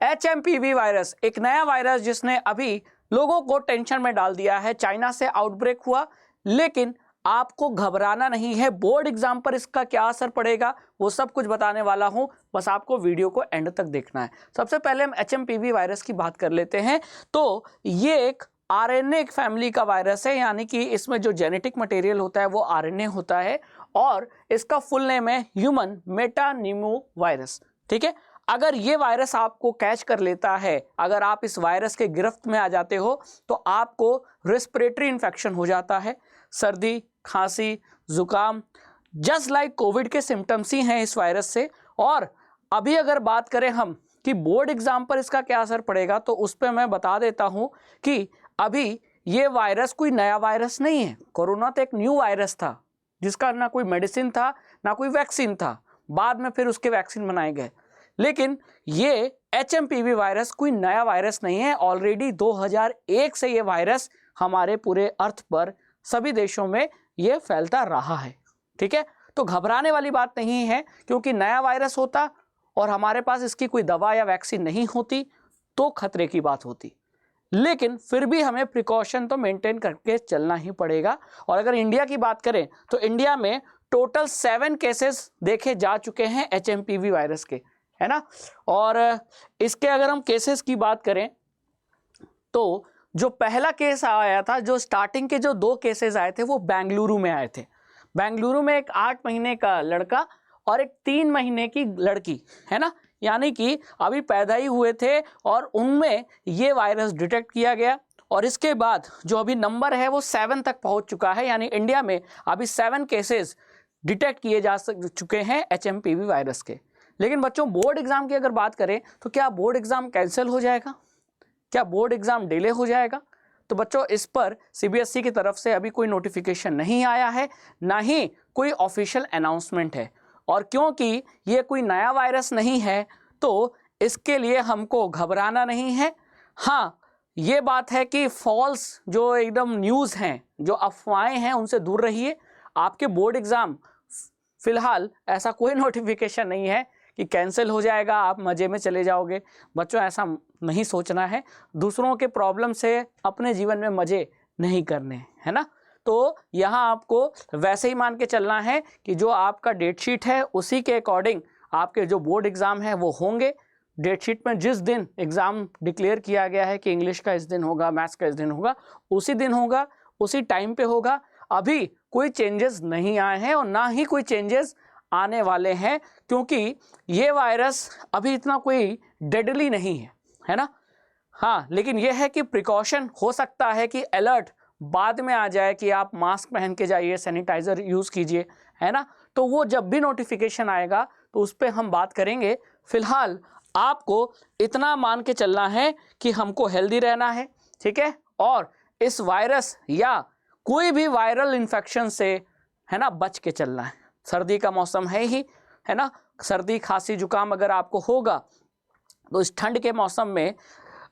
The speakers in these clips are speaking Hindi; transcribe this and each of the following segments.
HMPV वायरस एक नया वायरस जिसने अभी लोगों को टेंशन में डाल दिया है। चाइना से आउटब्रेक हुआ, लेकिन आपको घबराना नहीं है। बोर्ड एग्जाम पर इसका क्या असर पड़ेगा वो सब कुछ बताने वाला हूं, बस आपको वीडियो को एंड तक देखना है। सबसे पहले हम HMPV वायरस की बात कर लेते हैं। तो ये एक RNA फैमिली का वायरस है, यानी कि इसमें जो जेनेटिक मटेरियल होता है वो RNA होता है और इसका फुल नेम है ह्यूमन मेटानिमो वायरस। ठीक है, अगर ये वायरस आपको कैच कर लेता है, अगर आप इस वायरस के गिरफ्त में आ जाते हो तो आपको रेस्पिरेटरी इन्फेक्शन हो जाता है, सर्दी, खांसी, जुकाम, जस्ट लाइक कोविड के सिम्टम्स ही हैं इस वायरस से। और अभी अगर बात करें हम कि बोर्ड एग्जाम पर इसका क्या असर पड़ेगा, तो उस पर मैं बता देता हूं कि अभी ये वायरस कोई नया वायरस नहीं है। कोरोना तो एक न्यू वायरस था जिसका ना कोई मेडिसिन था ना कोई वैक्सीन था, बाद में फिर उसके वैक्सीन बनाए गए। लेकिन ये HMPV वायरस कोई नया वायरस नहीं है। ऑलरेडी 2001 से ये वायरस हमारे पूरे अर्थ पर सभी देशों में ये फैलता रहा है। ठीक है, तो घबराने वाली बात नहीं है, क्योंकि नया वायरस होता और हमारे पास इसकी कोई दवा या वैक्सीन नहीं होती तो खतरे की बात होती। लेकिन फिर भी हमें प्रिकॉशन तो मेंटेन करके चलना ही पड़ेगा। और अगर इंडिया की बात करें तो इंडिया में टोटल 7 केसेस देखे जा चुके हैं HMPV वायरस के, है ना। और इसके अगर हम केसेस की बात करें तो जो पहला केस आया था, जो स्टार्टिंग के जो 2 केसेस आए थे वो बेंगलुरु में आए थे। बेंगलुरु में एक 8 महीने का लड़का और एक 3 महीने की लड़की, है ना, यानी कि अभी पैदा ही हुए थे और उनमें ये वायरस डिटेक्ट किया गया। और इसके बाद जो अभी नंबर है वो 7 तक पहुंच चुका है, यानी इंडिया में अभी 7 केसेस डिटेक्ट किए जा चुके हैं HMPV वायरस के। लेकिन बच्चों, बोर्ड एग्जाम की अगर बात करें तो क्या बोर्ड एग्जाम कैंसिल हो जाएगा, क्या बोर्ड एग्जाम डिले हो जाएगा? तो बच्चों, इस पर CBSE की तरफ से अभी कोई नोटिफिकेशन नहीं आया है, ना ही कोई ऑफिशियल अनाउंसमेंट है। और क्योंकि ये कोई नया वायरस नहीं है तो इसके लिए हमको घबराना नहीं है। हाँ, ये बात है कि फॉल्स जो एकदम न्यूज़ हैं, जो अफवाहें हैं, उनसे दूर रहिए। आपके बोर्ड एग्जाम फिलहाल ऐसा कोई नोटिफिकेशन नहीं है कि कैंसिल हो जाएगा, आप मज़े में चले जाओगे। बच्चों, ऐसा नहीं सोचना है। दूसरों के प्रॉब्लम से अपने जीवन में मज़े नहीं करने, है ना। तो यहाँ आपको वैसे ही मान के चलना है कि जो आपका डेट शीट है उसी के अकॉर्डिंग आपके जो बोर्ड एग्ज़ाम है वो होंगे। डेट शीट में जिस दिन एग्ज़ाम डिक्लेयर किया गया है कि इंग्लिश का इस दिन होगा, मैथ्स का इस दिन होगा, उसी दिन होगा, उसी टाइम पे होगा। अभी कोई चेंजेस नहीं आए हैं और ना ही कोई चेंजेस आने वाले हैं, क्योंकि ये वायरस अभी इतना कोई डेडली नहीं है ना। हाँ, लेकिन यह है कि प्रिकॉशन हो सकता है कि अलर्ट बाद में आ जाए कि आप मास्क पहन के जाइए, सैनिटाइज़र यूज़ कीजिए, है ना। तो वो जब भी नोटिफिकेशन आएगा तो उस पर हम बात करेंगे। फिलहाल आपको इतना मान के चलना है कि हमको हेल्दी रहना है, ठीक है, और इस वायरस या कोई भी वायरल इन्फेक्शन से, है ना, बच के चलना है। सर्दी का मौसम है ही, है ना। सर्दी, खांसी, जुकाम अगर आपको होगा तो इस ठंड के मौसम में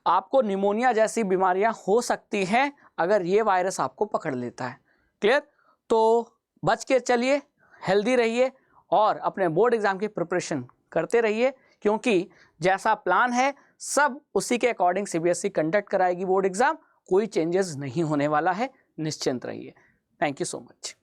आपको निमोनिया जैसी बीमारियां हो सकती हैं अगर ये वायरस आपको पकड़ लेता है। क्लियर? तो बच के चलिए, हेल्दी रहिए और अपने बोर्ड एग्जाम की प्रिपरेशन करते रहिए, क्योंकि जैसा प्लान है सब उसी के अकॉर्डिंग CBSE कंडक्ट कराएगी बोर्ड एग्जाम। कोई चेंजेस नहीं होने वाला है, निश्चिंत रहिए। Thank you so much.